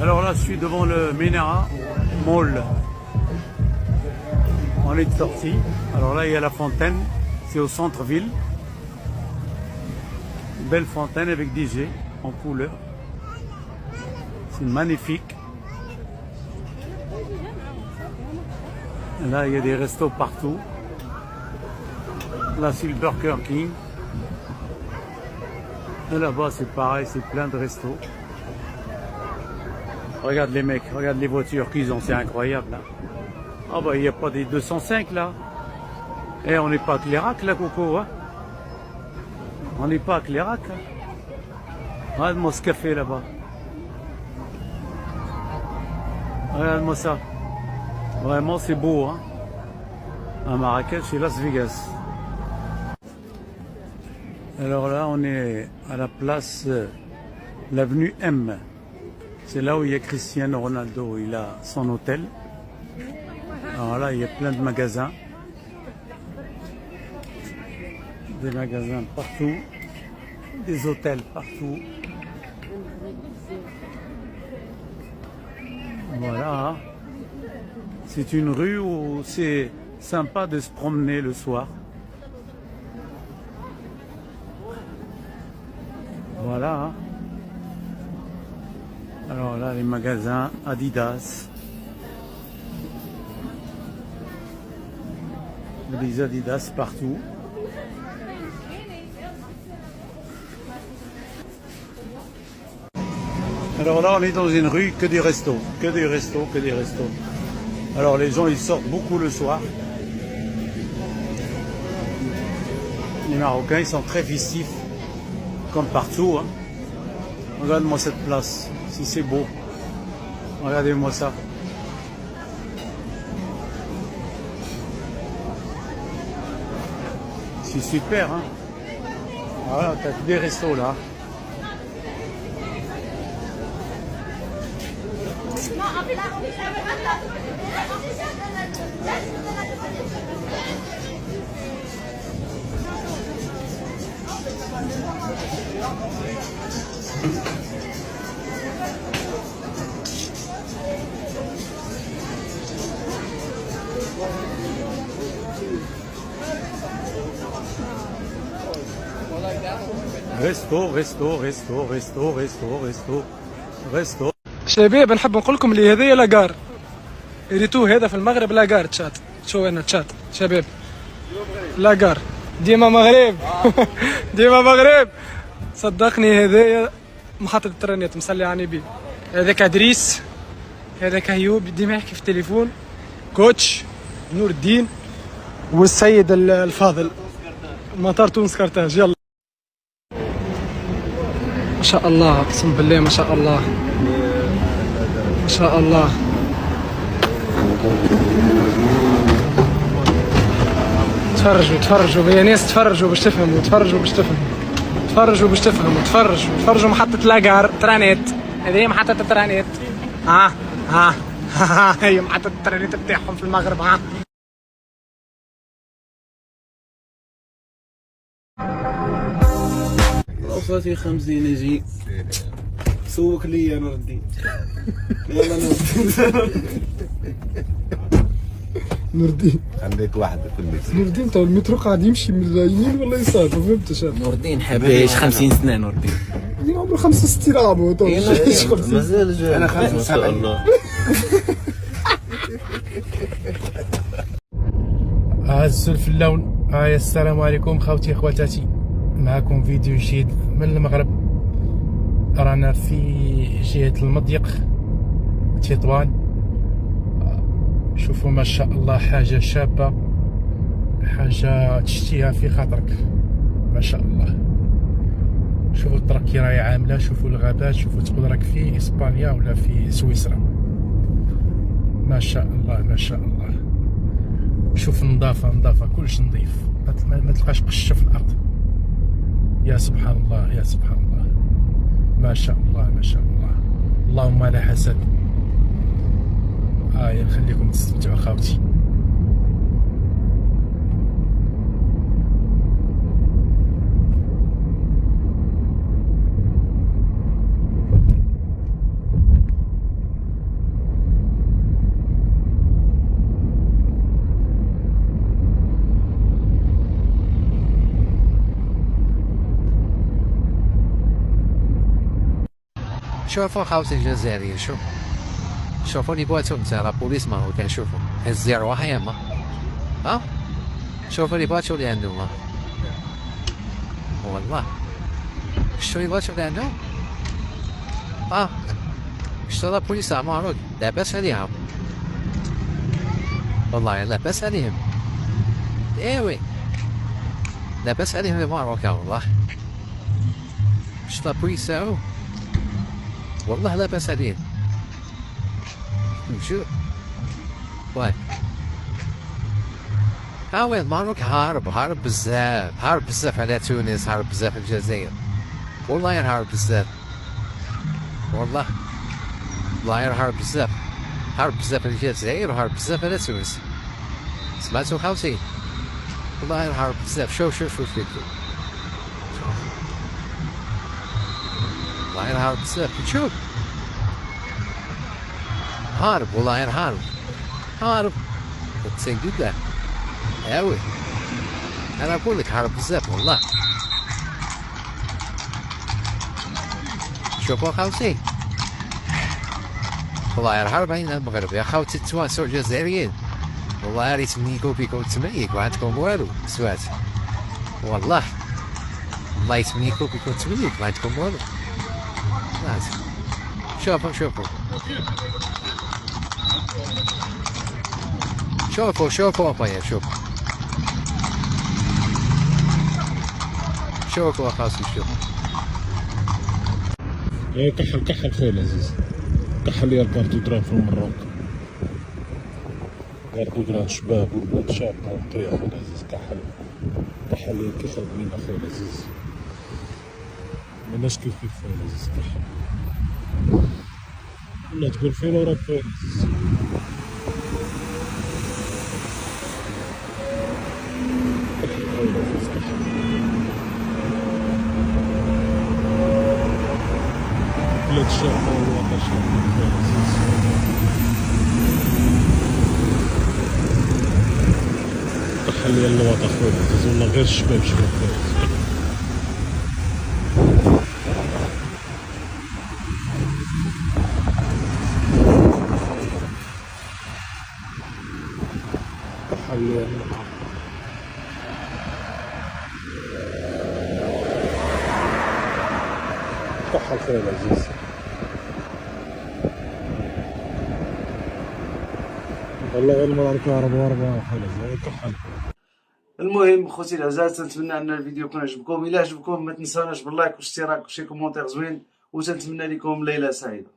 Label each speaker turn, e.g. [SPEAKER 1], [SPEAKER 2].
[SPEAKER 1] Alors là, je suis devant le Menara Mall. On est sorti. Alors là, il y a la fontaine. C'est au centre-ville. Une belle fontaine avec des jets en couleur. C'est magnifique. Et là, il y a des restos partout. Là, c'est le Burger King. Et là-bas, c'est pareil, c'est plein de restos. Regarde les mecs, regarde les voitures qu'ils ont, c'est incroyable. Là. Ah bah, il n'y a pas des 205 là. Et on n'est pas à Clérac là, Coco. Hein. On n'est pas à Clérac. Hein. Regarde-moi ce café là-bas. Regarde-moi ça. Vraiment, c'est beau. Hein. À Marrakech, c'est Las Vegas. Alors là, on est à la place, l'avenue M. C'est là où il y a Cristiano Ronaldo, il a son hôtel. Alors là, il y a plein de magasins. Des magasins partout. Des hôtels partout. Voilà. C'est une rue où c'est sympa de se promener le soir. Voilà. Alors là, les magasins Adidas. Des Adidas partout. Alors là, on est dans une rue que des restos. Que des restos, que des restos. Alors les gens, ils sortent beaucoup le soir. Les Marocains, ils sont très festifs. Comme partout. Hein. Regarde-moi cette place. Si c'est beau. Regardez-moi ça. C'est super. Hein. Voilà, t'as des restos là. ريستو.
[SPEAKER 2] شباب نحب نقول لكم اللي هذايا لاكار ريتو هذا في المغرب لاكار تشات شو انا تشات شباب لاكار ديما مغرب ديما مغرب صدقني هذايا محطة الترانيت مصلي على النبي هذاك ادريس هذاك ايوب ديما يحكي في التليفون كوتش نور الدين والسيد الفاضل مطار تونس كرتاج يلا ما شاء الله اقسم بالله ما شاء الله ما شاء الله تفرجوا يا ناس تفرجوا باش تفهموا تفرجوا باش تفهموا تفرجوا محطة لاكار ترانيت هذه هي محطة الترانيت ها هي محطة الترانيت بتاعهم في المغرب ها
[SPEAKER 3] صوتي 50 يجي سوق لي يا نور الدين يلا
[SPEAKER 2] نور الدين
[SPEAKER 3] عندك واحدة في المترو
[SPEAKER 2] نور الدين تو المترو قاعد يمشي من اليمين ولا يسار ما فهمتش
[SPEAKER 3] نور الدين حاب يعيش 50 سنة نور الدين
[SPEAKER 2] عمره 65 عام هو
[SPEAKER 3] مازال جاي انا 75 ما شاء الله
[SPEAKER 4] الزل في اللون السلام عليكم خوتي اخواتاتي معكم فيديو جديد من المغرب رانا في جهة المضيق تطوان شوفوا ما شاء الله حاجة شابة حاجة تشتيها في خاطرك ما شاء الله شوفوا الطرق كي راهي عاملة شوفوا الغابات شوفوا تقول راك في اسبانيا ولا في سويسرا ما شاء الله ما شاء الله شوف النظافة كلش نظيف ما تلقاش قشة في الأرض يا سبحان الله يا سبحان الله ما شاء الله ما شاء الله اللهم لا حسد نخليكم تستمتعوا خاوتي
[SPEAKER 5] شوفوا خوتي الجزائريين، شوفوا لي بواتهم تاع لا بوليس ما هو كنشوفوا هز رواح يما. شوفوا لي بواتو اللي عندهم والله. شتو لي بواتو اللي عندهم شتو لا بوليس تاع ماروك لاباس عليهم والله، لاباس عليهم. ايوي لاباس عليهم الماروك والله. شتو لا بوليس تاعو والله لاباس عليهم. شو واي وين ماروك هارب بزاف على تونس، هارب بزاف على الجزائر والله، هارب بزاف والله هارب بزاف على الجزائر وهارب بزاف على تونس. سمعتو خاوتي والله هارب بزاف. شوف فيك والله هارب بزاف. شوف هارب والله هارب تسيقد له اوي. انا اقول لك هارب بزاف والله. شوفوا خاوتي والله هارب عين المغرب يا خاوتي. التوانسة الجزائريين والله ريت منيكو بيكو تميك وعندكم والو سوات والله يتمنيكو بيكو تميك ما عندكم والو. شوفوا ابايا شوفوا خاصي
[SPEAKER 4] كحل خويا العزيز، كحل يا الكارتوغراف في المروك، كارتوغراف شباب والبلاد شابة ونقية خويا العزيز. كحل كيف بينا خويا العزيز، ماناش كيف خويا العزيز. كحل ولا تقول فين وراك خويا العزيز. كحل خويا العزيز كحل. بلاد شابة والله شابة خويا العزيز. كحل يا الوطا خويا العزيز والله غير الشباب خويا العزيز. كحل خويا العزيز. والله غير المرة الكهرباء 4 خويا العزيز. كحل.
[SPEAKER 3] المهم خوتي العزاز، تنتمنى ان الفيديو يكون عجبكم. الا عجبكم ما تنساوناش باللايك والاشتراك وشي كومونتير زوين، وتنتمنى لكم ليله سعيده.